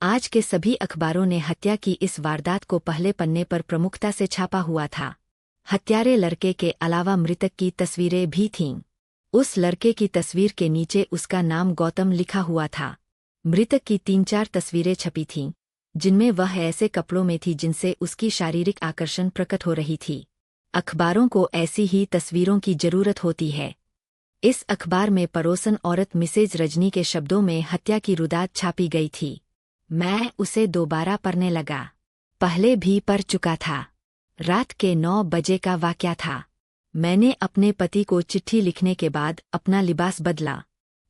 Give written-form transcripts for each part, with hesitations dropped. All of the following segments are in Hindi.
आज के सभी अखबारों ने हत्या की इस वारदात को पहले पन्ने पर प्रमुखता से छापा हुआ था। हत्यारे लड़के के अलावा मृतक की तस्वीरें भी थीं। उस लड़के की तस्वीर के नीचे उसका नाम गौतम लिखा हुआ था। मृतक की 3-4 तस्वीरें छपी थीं, जिनमें वह ऐसे कपड़ों में थी जिनसे उसकी शारीरिक आकर्षण प्रकट हो रही थी। अखबारों को ऐसी ही तस्वीरों की जरूरत होती है। इस अखबार में पड़ोसन औरत मिसेज रजनी के शब्दों में हत्या की रुदात छापी गई थी। मैं उसे दोबारा पढ़ने लगा। पहले भी पढ़ चुका था। रात के 9 बजे का वाकया था। मैंने अपने पति को चिट्ठी लिखने के बाद अपना लिबास बदला।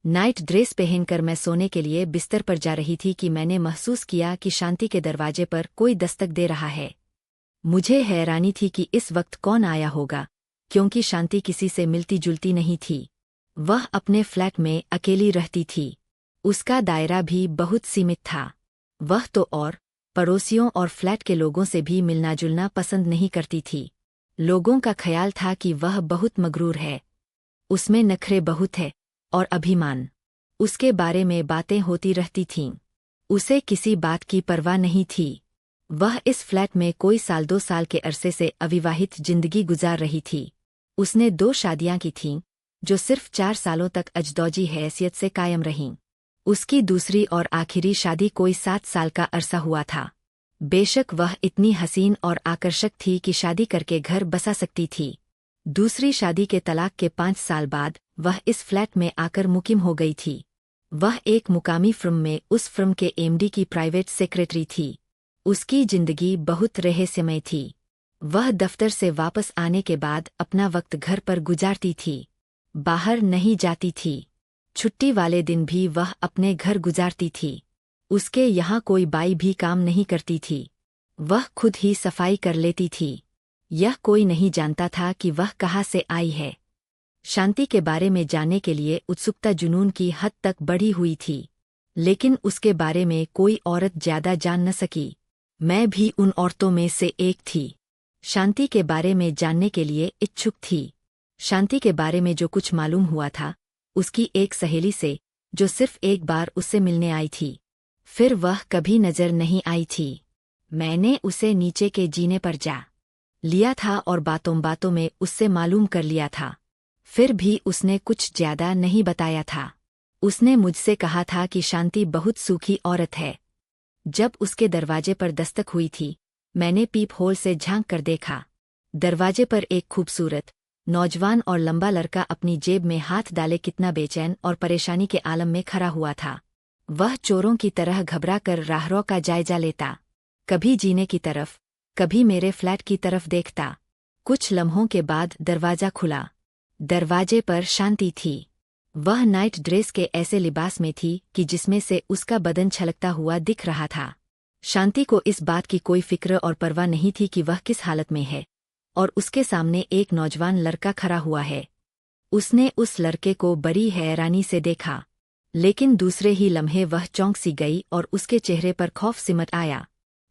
नाइट ड्रेस पहनकर मैं सोने के लिए बिस्तर पर जा रही थी कि मैंने महसूस किया कि शांति के दरवाजे पर कोई दस्तक दे रहा है। मुझे हैरानी थी कि इस वक्त कौन आया होगा, क्योंकि शांति किसी से मिलती जुलती नहीं थी। वह अपने फ्लैट में अकेली रहती थी। उसका दायरा भी बहुत सीमित था। वह तो और पड़ोसियों और फ्लैट के लोगों से भी मिलना जुलना पसंद नहीं करती थी। लोगों का ख्याल था कि वह बहुत मगरूर है, उसमें नखरे बहुत है और अभिमान। उसके बारे में बातें होती रहती थीं। उसे किसी बात की परवाह नहीं थी। वह इस फ्लैट में कोई 1-2 साल के अरसे से अविवाहित जिंदगी गुजार रही थी। उसने 2 शादियां की थीं, जो सिर्फ 4 सालों तक अजदौजी हैसियत से कायम रहीं। उसकी दूसरी और आखिरी शादी कोई 7 साल का अरसा हुआ था। बेशक वह इतनी हसीन और आकर्षक थी कि शादी करके घर बसा सकती थी। दूसरी शादी के तलाक के 5 साल बाद वह इस फ्लैट में आकर मुकीम हो गई थी। वह एक मुकामी फर्म में उस फर्म के एमडी की प्राइवेट सेक्रेटरी थी। उसकी जिंदगी बहुत रहस्यमय थी। वह दफ्तर से वापस आने के बाद अपना वक्त घर पर गुजारती थी। बाहर नहीं जाती थी। छुट्टी वाले दिन भी वह अपने घर गुजारती थी। उसके यहाँ कोई बाई भी काम नहीं करती थी। वह खुद ही सफाई कर लेती थी। यह कोई नहीं जानता था कि वह कहाँ से आई है। शांति के बारे में जानने के लिए उत्सुकता जुनून की हद तक बढ़ी हुई थी, लेकिन उसके बारे में कोई औरत ज्यादा जान न सकी। मैं भी उन औरतों में से एक थी। शांति के बारे में जानने के लिए इच्छुक थी। शांति के बारे में जो कुछ मालूम हुआ था, उसकी एक सहेली से, जो सिर्फ एक बार उससे मिलने आई थी। फिर वह कभी नजर नहीं आई थी। मैंने उसे नीचे के जीने पर जा लिया था और बातों बातों में उससे मालूम कर लिया था। फिर भी उसने कुछ ज्यादा नहीं बताया था। उसने मुझसे कहा था कि शांति बहुत सूखी औरत है। जब उसके दरवाजे पर दस्तक हुई थी, मैंने पीप होल से झांक कर देखा। दरवाजे पर एक खूबसूरत नौजवान और लंबा लड़का अपनी जेब में हाथ डाले कितना बेचैन और परेशानी के आलम में खड़ा हुआ था। वह चोरों की तरह घबरा कर राहरों का जायजा लेता, कभी जीने की तरफ, कभी मेरे फ्लैट की तरफ देखता। कुछ लम्हों के बाद दरवाजा खुला। दरवाजे पर शांति थी। वह नाइट ड्रेस के ऐसे लिबास में थी कि जिसमें से उसका बदन छलकता हुआ दिख रहा था। शांति को इस बात की कोई फिक्र और परवाह नहीं थी कि वह किस हालत में है, और उसके सामने एक नौजवान लड़का खड़ा हुआ है। उसने उस लड़के को बड़ी हैरानी से देखा, लेकिन दूसरे ही लम्हे वह चौंक सी गई और उसके चेहरे पर खौफ सिमट आया।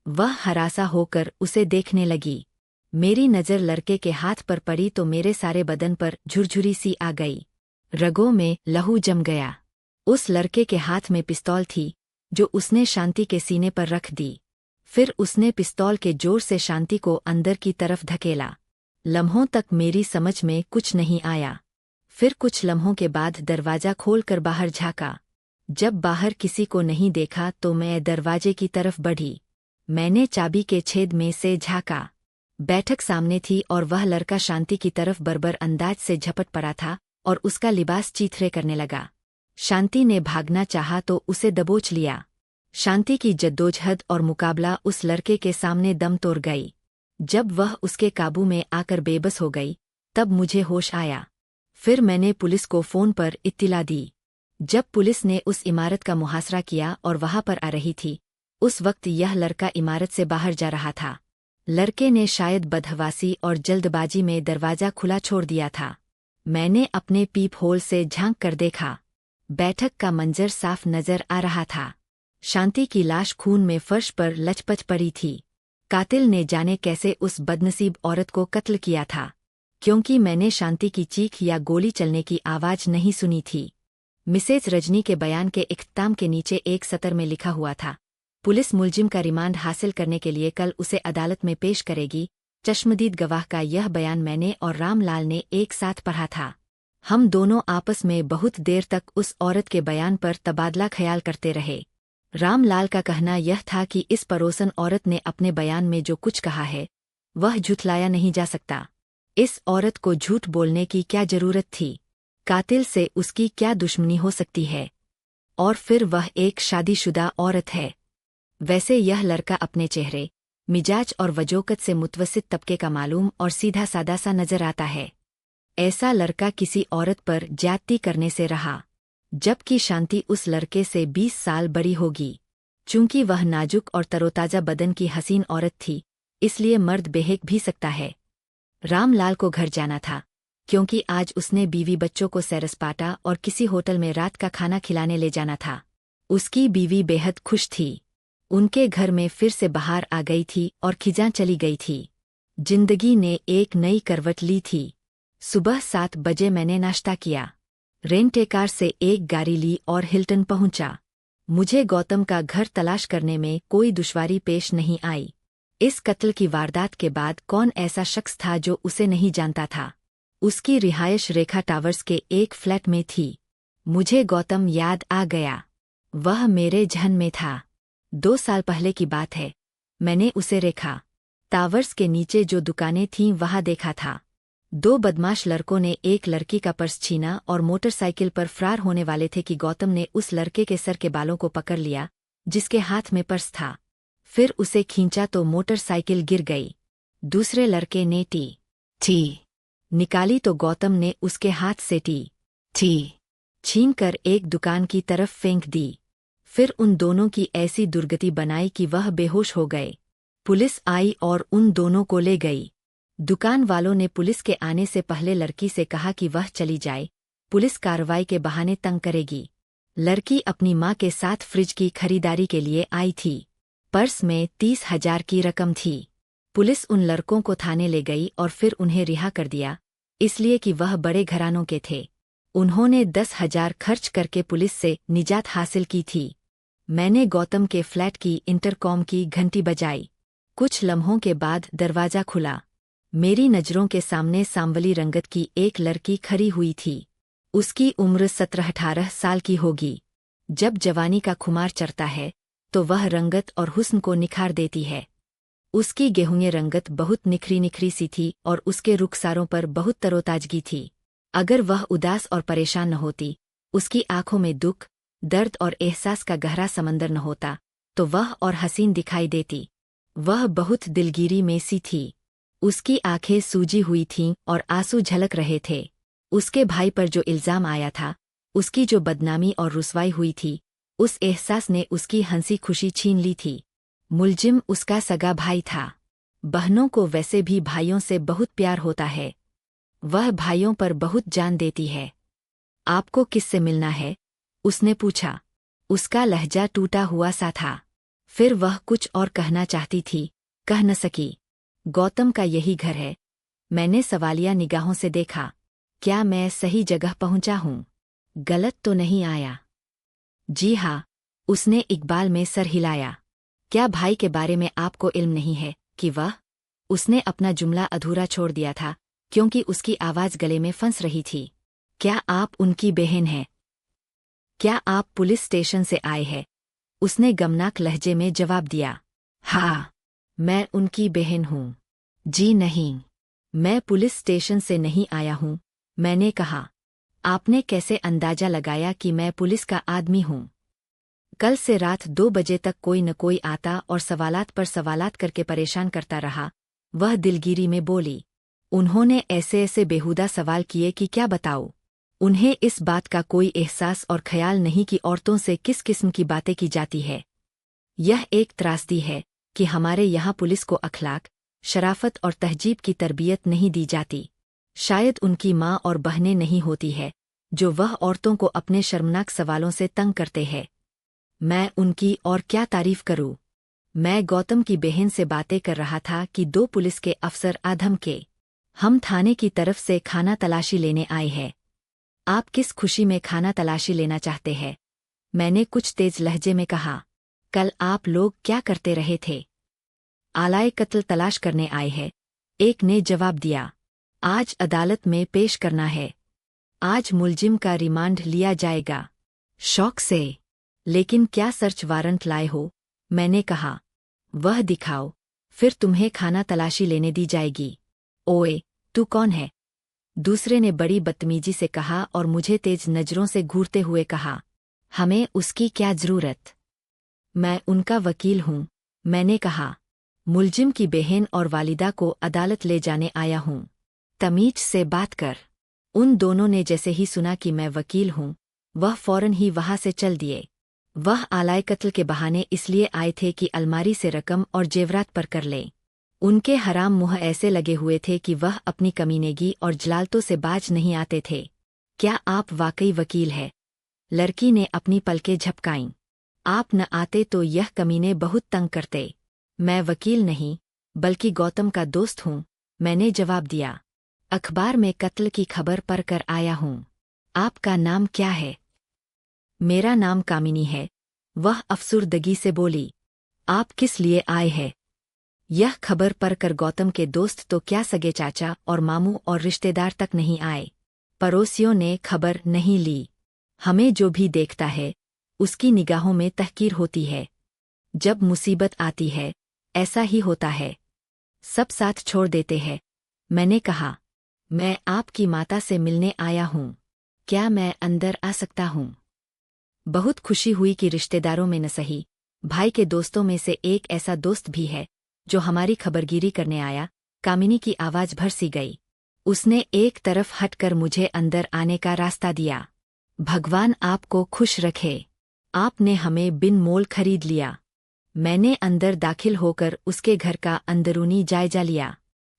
वह हरासा होकर उसे देखने लगी। मेरी नज़र लड़के के हाथ पर पड़ी तो मेरे सारे बदन पर झुरझुरी सी आ गई। रगों में लहू जम गया। उस लड़के के हाथ में पिस्तौल थी, जो उसने शांति के सीने पर रख दी। फिर उसने पिस्तौल के जोर से शांति को अंदर की तरफ धकेला। लम्हों तक मेरी समझ में कुछ नहीं आया। फिर कुछ लम्हों के बाद दरवाजा खोलकर बाहर झाँका। जब बाहर किसी को नहीं देखा तो मैं दरवाजे की तरफ बढ़ी। मैंने चाबी के छेद में से झाँका। बैठक सामने थी और वह लड़का शांति की तरफ बर्बर अंदाज से झपट पड़ा था और उसका लिबास चीथड़े करने लगा। शांति ने भागना चाहा तो उसे दबोच लिया। शांति की जद्दोजहद और मुकाबला उस लड़के के सामने दम तोड़ गई। जब वह उसके काबू में आकर बेबस हो गई, तब मुझे होश आया। फिर मैंने पुलिस को फ़ोन पर इत्तिला दी। जब पुलिस ने उस इमारत का मुहासरा किया और वहां पर आ रही थी, उस वक्त यह लड़का इमारत से बाहर जा रहा था। लड़के ने शायद बदहवासी और जल्दबाजी में दरवाजा खुला छोड़ दिया था। मैंने अपने पीप होल से झांक कर देखा। बैठक का मंजर साफ नजर आ रहा था। शांति की लाश खून में फर्श पर लचपच पड़ी थी। कातिल ने जाने कैसे उस बदनसीब औरत को कत्ल किया था, क्योंकि मैंने शांति की चीख या गोली चलने की आवाज नहीं सुनी थी। मिसेज रजनी के बयान के इख्तिताम के नीचे एक सतर में लिखा हुआ था, पुलिस मुलजिम का रिमांड हासिल करने के लिए कल उसे अदालत में पेश करेगी। चश्मदीद गवाह का यह बयान मैंने और रामलाल ने एक साथ पढ़ा था। हम दोनों आपस में बहुत देर तक उस औरत के बयान पर तबादला ख्याल करते रहे। रामलाल का कहना यह था कि इस परोसन औरत ने अपने बयान में जो कुछ कहा है वह झुठलाया नहीं जा सकता। इस औरत को झूठ बोलने की क्या जरूरत थी? कातिल से उसकी क्या दुश्मनी हो सकती है? और फिर वह एक शादीशुदा औरत है। वैसे यह लड़का अपने चेहरे, मिजाज और वजोकत से मुतवस्सित तबके का मालूम और सीधा सादा सा नजर आता है। ऐसा लड़का किसी औरत पर ज्यादती करने से रहा, जबकि शांति उस लड़के से 20 साल बड़ी होगी। चूंकि वह नाजुक और तरोताजा बदन की हसीन औरत थी, इसलिए मर्द बेहक भी सकता है। रामलाल को घर जाना था, क्योंकि आज उसने बीवी बच्चों को सैर-सपाटा और किसी होटल में रात का खाना खिलाने ले जाना था। उसकी बीवी बेहद खुश थी। उनके घर में फिर से बहार आ गई थी और खिजां चली गई थी। जिंदगी ने एक नई करवट ली थी। सुबह 7 बजे मैंने नाश्ता किया, रेंटे कार से एक गाड़ी ली और हिल्टन पहुंचा। मुझे गौतम का घर तलाश करने में कोई दुश्वारी पेश नहीं आई। इस कत्ल की वारदात के बाद कौन ऐसा शख्स था जो उसे नहीं जानता था? उसकी रिहायश रेखा टावर्स के एक फ्लैट में थी। मुझे गौतम याद आ गया। वह मेरे जहन में था। 2 साल पहले की बात है। मैंने उसे रेखा टावर्स के नीचे जो दुकानें थीं वहां देखा था। 2 बदमाश लड़कों ने एक लड़की का पर्स छीना और मोटरसाइकिल पर फरार होने वाले थे कि गौतम ने उस लड़के के सर के बालों को पकड़ लिया, जिसके हाथ में पर्स था। फिर उसे खींचा तो मोटरसाइकिल गिर गई। दूसरे लड़के ने टी निकाली तो गौतम ने उसके हाथ से टी छीनकर एक दुकान की तरफ फेंक दी। फिर उन दोनों की ऐसी दुर्गति बनाई कि वह बेहोश हो गए। पुलिस आई और उन दोनों को ले गई। दुकान वालों ने पुलिस के आने से पहले लड़की से कहा कि वह चली जाए, पुलिस कार्रवाई के बहाने तंग करेगी। लड़की अपनी मां के साथ फ्रिज की खरीदारी के लिए आई थी। पर्स में 30,000 की रकम थी। पुलिस उन लड़कों को थाने ले गई और फिर उन्हें रिहा कर दिया, इसलिए कि वह बड़े घरानों के थे। उन्होंने 10,000 खर्च करके पुलिस से निजात हासिल की थी। मैंने गौतम के फ्लैट की इंटरकॉम की घंटी बजाई। कुछ लम्हों के बाद दरवाजा खुला। मेरी नज़रों के सामने सांवली रंगत की एक लड़की खड़ी हुई थी। उसकी उम्र 17-18 साल की होगी। जब जवानी का खुमार चढ़ता है तो वह रंगत और हुस्न को निखार देती है। उसकी गेहूंये रंगत बहुत निखरी निखरी सी थी और उसके रुखसारों पर बहुत तरोताजगी थी। अगर वह उदास और परेशान न होती, उसकी आंखों में दुख, दर्द और एहसास का गहरा समंदर न होता, तो वह और हसीन दिखाई देती। वह बहुत दिलगीरी में सी थी। उसकी आंखें सूजी हुई थीं और आंसू झलक रहे थे। उसके भाई पर जो इल्जाम आया था, उसकी जो बदनामी और रुसवाई हुई थी, उस एहसास ने उसकी हंसी खुशी छीन ली थी। मुलजिम उसका सगा भाई था। बहनों को वैसे भी भाइयों से बहुत प्यार होता है। वह भाइयों पर बहुत जान देती है। आपको किससे मिलना है? उसने पूछा। उसका लहजा टूटा हुआ सा था। फिर वह कुछ और कहना चाहती थी, कह न सकी। गौतम का यही घर है। मैंने सवालिया निगाहों से देखा। क्या मैं सही जगह पहुंचा हूं? गलत तो नहीं आया? जी हाँ, उसने इकबाल में सर हिलाया। क्या भाई के बारे में आपको इल्म नहीं है कि वह? उसने अपना जुमला अधूरा छोड़ दिया था, क्योंकि उसकी आवाज गले में फंस रही थी। क्या आप उनकी बहन हैं? क्या आप पुलिस स्टेशन से आए हैं? उसने गमनाक लहजे में जवाब दिया। हाँ, मैं उनकी बहन हूँ। जी नहीं, मैं पुलिस स्टेशन से नहीं आया हूँ, मैंने कहा। आपने कैसे अंदाजा लगाया कि मैं पुलिस का आदमी हूँ? कल से रात 2 बजे तक कोई न कोई आता और सवालात पर सवालात करके परेशान करता रहा। वह दिलगीरी में बोली। उन्होंने ऐसे ऐसे बेहुदा सवाल किए कि क्या बताऊं। उन्हें इस बात का कोई एहसास और ख्याल नहीं कि औरतों से किस किस्म की बातें की जाती है। यह एक त्रासदी है कि हमारे यहाँ पुलिस को अखलाक, शराफत और तहजीब की तरबियत नहीं दी जाती। शायद उनकी माँ और बहनें नहीं होती है, जो वह औरतों को अपने शर्मनाक सवालों से तंग करते हैं। मैं उनकी और क्या तारीफ करूं? मैं गौतम की बहन से बातें कर रहा था कि 2 पुलिस के अफसर आधम के। हम थाने की तरफ से खाना तलाशी लेने आए हैं। आप किस खुशी में खाना तलाशी लेना चाहते हैं? मैंने कुछ तेज लहजे में कहा। कल आप लोग क्या करते रहे थे? आलाए कत्ल तलाश करने आए हैं, एक ने जवाब दिया। आज अदालत में पेश करना है। आज मुलजिम का रिमांड लिया जाएगा। शौक से। लेकिन क्या सर्च वारंट लाए हो? मैंने कहा। वह दिखाओ, फिर तुम्हें खाना तलाशी लेने दी जाएगी। ओए, तू कौन है? दूसरे ने बड़ी बदतमीजी से कहा और मुझे तेज नजरों से घूरते हुए कहा। हमें उसकी क्या जरूरत? मैं उनका वकील हूँ, मैंने कहा। मुलजिम की बहन और वालिदा को अदालत ले जाने आया हूँ। तमीज से बात कर। उन दोनों ने जैसे ही सुना कि मैं वकील हूँ, वह फौरन ही वहां से चल दिए। वह आलाए कत्ल के बहाने इसलिए आए थे कि अलमारी से रकम और जेवरात पर कर लें। उनके हराम मुंह ऐसे लगे हुए थे कि वह अपनी कमीनेगी और जलालतों से बाज नहीं आते थे। क्या आप वाकई वकील है? लड़की ने अपनी पलकें झपकाईं। आप न आते तो यह कमीने बहुत तंग करते। मैं वकील नहीं, बल्कि गौतम का दोस्त हूँ, मैंने जवाब दिया। अखबार में कत्ल की खबर पढ़कर आया हूँ। आपका नाम क्या है? मेरा नाम कामिनी है, वह अफसुर्दगी से बोली। आप किस लिए आए हैं? यह खबर पढ़कर गौतम के दोस्त तो क्या सगे चाचा और मामू और रिश्तेदार तक नहीं आए। पड़ोसियों ने खबर नहीं ली। हमें जो भी देखता है, उसकी निगाहों में तहकीर होती है। जब मुसीबत आती है, ऐसा ही होता है। सब साथ छोड़ देते हैं। मैंने कहा। मैं आपकी माता से मिलने आया हूँ। क्या मैं अंदर आ सकता हूँ? बहुत खुशी हुई कि रिश्तेदारों में न सही, भाई के दोस्तों में से एक ऐसा दोस्त भी है, जो हमारी खबरगिरी करने आया। कामिनी की आवाज भर सी गई। उसने एक तरफ हटकर मुझे अंदर आने का रास्ता दिया। भगवान आपको खुश रखे। आपने हमें बिन मोल खरीद लिया। मैंने अंदर दाखिल होकर उसके घर का अंदरूनी जायजा लिया।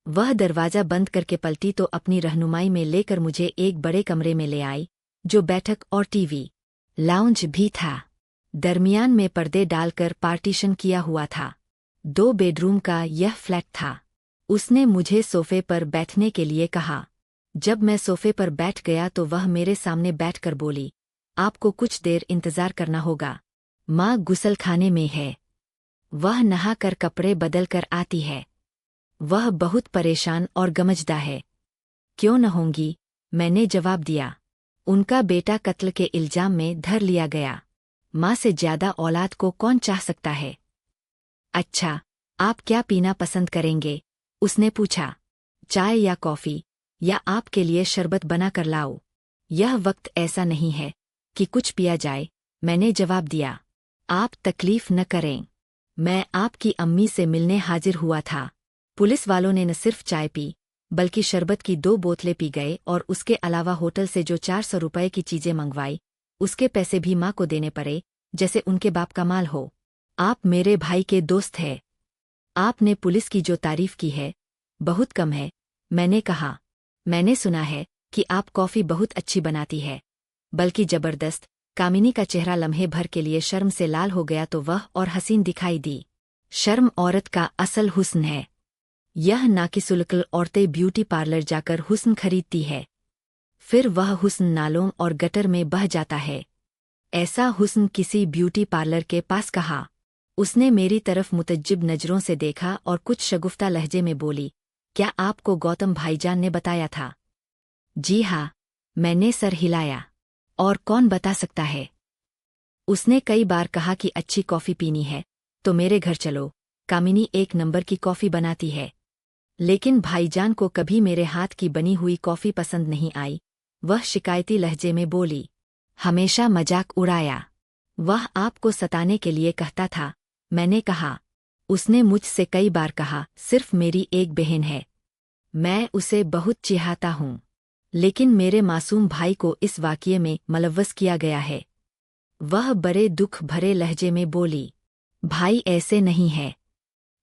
वह दरवाजा बंद करके पलटी तो अपनी रहनुमाई में लेकर मुझे एक बड़े कमरे में ले आई, जो बैठक और टीवी, लाउंज भी था। दरमियान में पर्दे डालकर पार्टीशन किया हुआ था। 2 बेडरूम का यह फ्लैट था। उसने मुझे सोफे पर बैठने के लिए कहा। जब मैं सोफे पर बैठ गया तो वह मेरे सामने बैठकर बोली, आपको कुछ देर इंतजार करना होगा। माँ गुसलखाने में है। वह नहाकर कपड़े बदल कर आती है। वह बहुत परेशान और गमजदा है। क्यों न होंगी, मैंने जवाब दिया। उनका बेटा कत्ल के इल्जाम में धर लिया गया। माँ से ज्यादा औलाद को कौन चाह सकता है? अच्छा, आप क्या पीना पसंद करेंगे? उसने पूछा। चाय या कॉफी, या आपके लिए शरबत बना कर लाओ? यह वक्त ऐसा नहीं है कि कुछ पिया जाए, मैंने जवाब दिया। आप तकलीफ न करें। मैं आपकी अम्मी से मिलने हाजिर हुआ था। पुलिस वालों ने न सिर्फ चाय पी, बल्कि शरबत की 2 बोतलें पी गए और उसके अलावा होटल से जो 400 रुपए की चीजें मंगवाई, उसके पैसे भी माँ को देने पड़े, जैसे उनके बाप का माल हो। आप मेरे भाई के दोस्त हैं। आपने पुलिस की जो तारीफ की है, बहुत कम है, मैंने कहा। मैंने सुना है कि आप कॉफी बहुत अच्छी बनाती है, बल्कि जबरदस्त। कामिनी का चेहरा लम्हे भर के लिए शर्म से लाल हो गया तो वह और हसीन दिखाई दी। शर्म औरत का असल हुस्न है। यह नाकिसुलकल औरतें ब्यूटी पार्लर जाकर हुस्न खरीदती है, फिर वह हुस्न नालों और गटर में बह जाता है। ऐसा हुस्न किसी ब्यूटी पार्लर के पास कहा। उसने मेरी तरफ मुतज्जिब नजरों से देखा और कुछ शगुफ्ता लहजे में बोली, क्या आपको गौतम भाईजान ने बताया था? जी हाँ, मैंने सर हिलाया। और कौन बता सकता है? उसने कई बार कहा कि अच्छी कॉफी पीनी है तो मेरे घर चलो, कामिनी 1 नंबर की कॉफी बनाती है। लेकिन भाईजान को कभी मेरे हाथ की बनी हुई कॉफी पसंद नहीं आई। वह शिकायती लहजे में बोली। हमेशा मजाक उड़ाया। वह आपको सताने के लिए कहता था, मैंने कहा। उसने मुझसे कई बार कहा, सिर्फ मेरी एक बहन है। मैं उसे बहुत चिढ़ाता हूँ, लेकिन मेरे मासूम भाई को इस वाक़ये में मुलव्वस किया गया है। वह बड़े दुख भरे लहजे में बोली। भाई ऐसे नहीं है।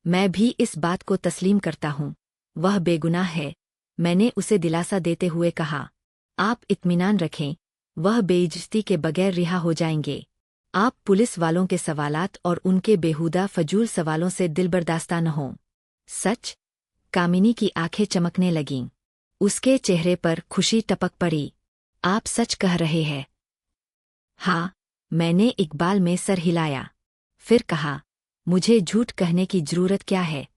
मैं भी इस बात को तस्लीम करता हूँ, वह बेगुनाह है, मैंने उसे दिलासा देते हुए कहा। आप इत्मीनान रखें, वह बेइज्जती के बगैर रिहा हो जाएंगे। आप पुलिस वालों के सवालात और उनके बेहुदा फजूल सवालों से दिलबर्दाश्ता न हों। सच? कामिनी की आंखें चमकने लगीं। उसके चेहरे पर खुशी टपक पड़ी। आप सच कह रहे हैं? हाँ, मैंने इकबाल में सर हिलाया। फिर कहा, मुझे झूठ कहने की जरूरत क्या है?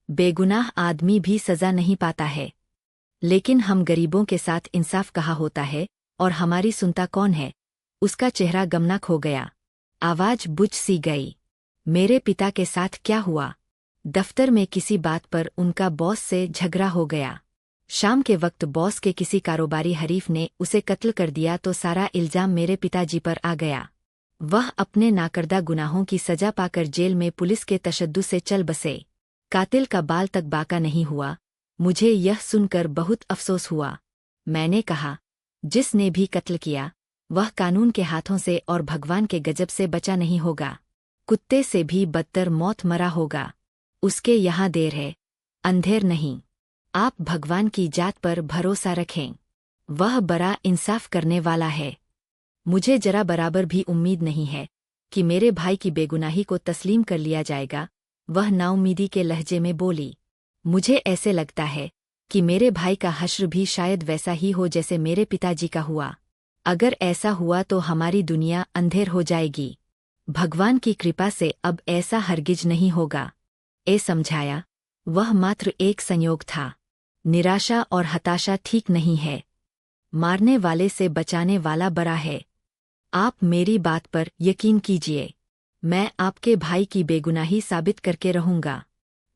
बेगुनाह आदमी भी सजा नहीं पाता है। लेकिन हम गरीबों के साथ इंसाफ कहा होता है, और हमारी सुनता कौन है? उसका चेहरा गमनाक हो गया। आवाज बुझ सी गई। मेरे पिता के साथ क्या हुआ? दफ्तर में किसी बात पर उनका बॉस से झगड़ा हो गया। शाम के वक्त बॉस के किसी कारोबारी हरीफ ने उसे कत्ल कर दिया तो सारा इल्जाम मेरे पिताजी पर आ गया। वह अपने नाकर्दा गुनाहों की सजा पाकर जेल में पुलिस के तशद्दुद से चल बसे। कातिल का बाल तक बाका नहीं हुआ। मुझे यह सुनकर बहुत अफसोस हुआ। मैंने कहा, जिसने भी कत्ल किया वह कानून के हाथों से और भगवान के गजब से बचा नहीं होगा। कुत्ते से भी बदतर मौत मरा होगा। उसके यहाँ देर है, अंधेर नहीं। आप भगवान की जात पर भरोसा रखें, वह बड़ा इंसाफ करने वाला है। मुझे जरा बराबर भी उम्मीद नहीं है कि मेरे भाई की बेगुनाही को तस्लीम कर लिया जाएगा। वह नाउम्मीदी के लहजे में बोली, मुझे ऐसे लगता है कि मेरे भाई का हश्र भी शायद वैसा ही हो जैसे मेरे पिताजी का हुआ। अगर ऐसा हुआ तो हमारी दुनिया अंधेर हो जाएगी। भगवान की कृपा से अब ऐसा हरगिज नहीं होगा। समझाया, वह मात्र एक संयोग था। निराशा और हताशा ठीक नहीं है। मारने वाले से बचाने वाला बड़ा है। आप मेरी बात पर यकीन कीजिए। मैं आपके भाई की बेगुनाही साबित करके रहूंगा।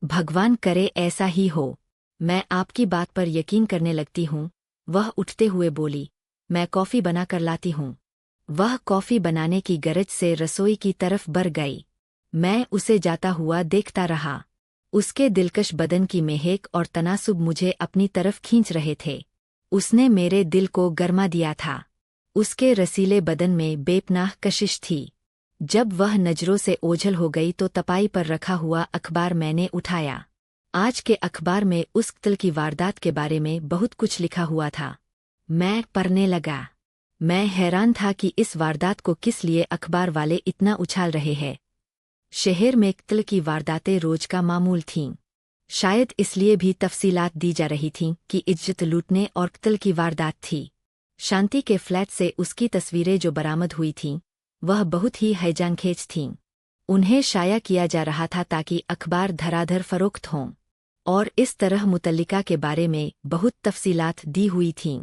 भगवान करे ऐसा ही हो। मैं आपकी बात पर यकीन करने लगती हूँ। वह उठते हुए बोली, मैं कॉफ़ी बना कर लाती हूँ। वह कॉफ़ी बनाने की गरज से रसोई की तरफ बढ़ गई। मैं उसे जाता हुआ देखता रहा। उसके दिलकश बदन की महक और तनासुब मुझे अपनी तरफ खींच रहे थे। उसने मेरे दिल को गरमा दिया था। उसके रसीले बदन में बेपनाह कशिश थी। जब वह नजरों से ओझल हो गई तो तपाई पर रखा हुआ अखबार मैंने उठाया। आज के अखबार में उस कत्ल की वारदात के बारे में बहुत कुछ लिखा हुआ था। मैं पढ़ने लगा। मैं हैरान था कि इस वारदात को किस लिए अखबार वाले इतना उछाल रहे हैं। शहर में कत्ल की वारदातें रोज का मामूल थीं। शायद इसलिए भी तफसीलात दी जा रही थीं कि इज्जत लूटने और कत्ल की वारदात थी। शांति के फ्लैट से उसकी तस्वीरें जो बरामद हुई थीं, वह बहुत ही हैजानखेज थीं। उन्हें शाया किया जा रहा था ताकि अखबार धराधर फरोख्त हों। और इस तरह मुतल्लिका के बारे में बहुत तफसीलात दी हुई थीं।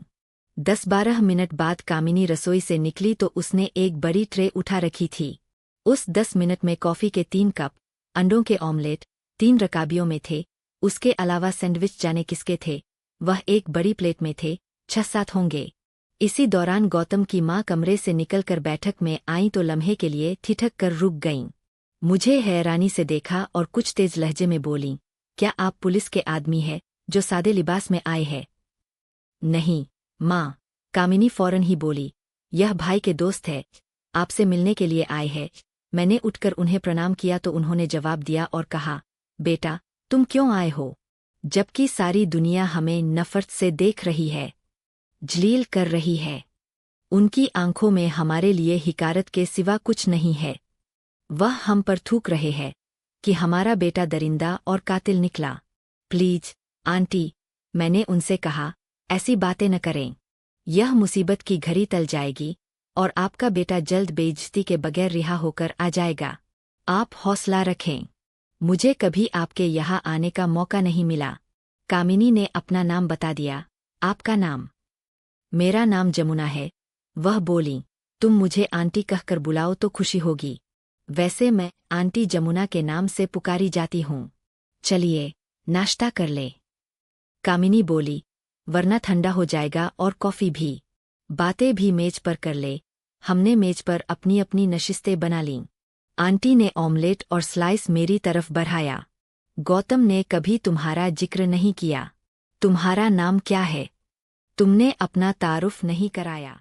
10-12 मिनट बाद कामिनी रसोई से निकली तो उसने एक बड़ी ट्रे उठा रखी थी। उस 10 मिनट में कॉफ़ी के 3 कप, अंडों के ऑमलेट 3 रकाबियों में थे। उसके अलावा सैंडविच जाने किसके थे, वह एक बड़ी प्लेट में थे। 6-7 होंगे। इसी दौरान गौतम की माँ कमरे से निकलकर बैठक में आईं तो लम्हे के लिए ठिठक कर रुक गईं। मुझे हैरानी से देखा और कुछ तेज लहजे में बोलीं, क्या आप पुलिस के आदमी हैं जो सादे लिबास में आए हैं? नहीं माँ, कामिनी फौरन ही बोली, यह भाई के दोस्त है, आपसे मिलने के लिए आए हैं। मैंने उठकर उन्हें प्रणाम किया तो उन्होंने जवाब दिया और कहा, बेटा तुम क्यों आए हो? जबकि सारी दुनिया हमें नफरत से देख रही है, जलील कर रही है। उनकी आंखों में हमारे लिए हिकारत के सिवा कुछ नहीं है। वह हम पर थूक रहे हैं कि हमारा बेटा दरिंदा और कातिल निकला। प्लीज आंटी, मैंने उनसे कहा, ऐसी बातें न करें। यह मुसीबत की घड़ी टल जाएगी और आपका बेटा जल्द बेइज्जती के बगैर रिहा होकर आ जाएगा। आप हौसला रखें। मुझे कभी आपके यहाँ आने का मौका नहीं मिला। कामिनी ने अपना नाम बता दिया। आपका नाम? मेरा नाम जमुना है। वह बोली, तुम मुझे आंटी कहकर बुलाओ तो खुशी होगी। वैसे मैं आंटी जमुना के नाम से पुकारी जाती हूँ। चलिए नाश्ता कर ले। कामिनी बोली, वरना ठंडा हो जाएगा और कॉफ़ी भी। बातें भी मेज पर कर ले। हमने मेज पर अपनी अपनी नशिस्तें बना लीं। आंटी ने ऑमलेट और स्लाइस मेरी तरफ बढ़ाया। गौतम ने कभी तुम्हारा जिक्र नहीं किया। तुम्हारा नाम क्या है? तुमने अपना तारुफ नहीं कराया।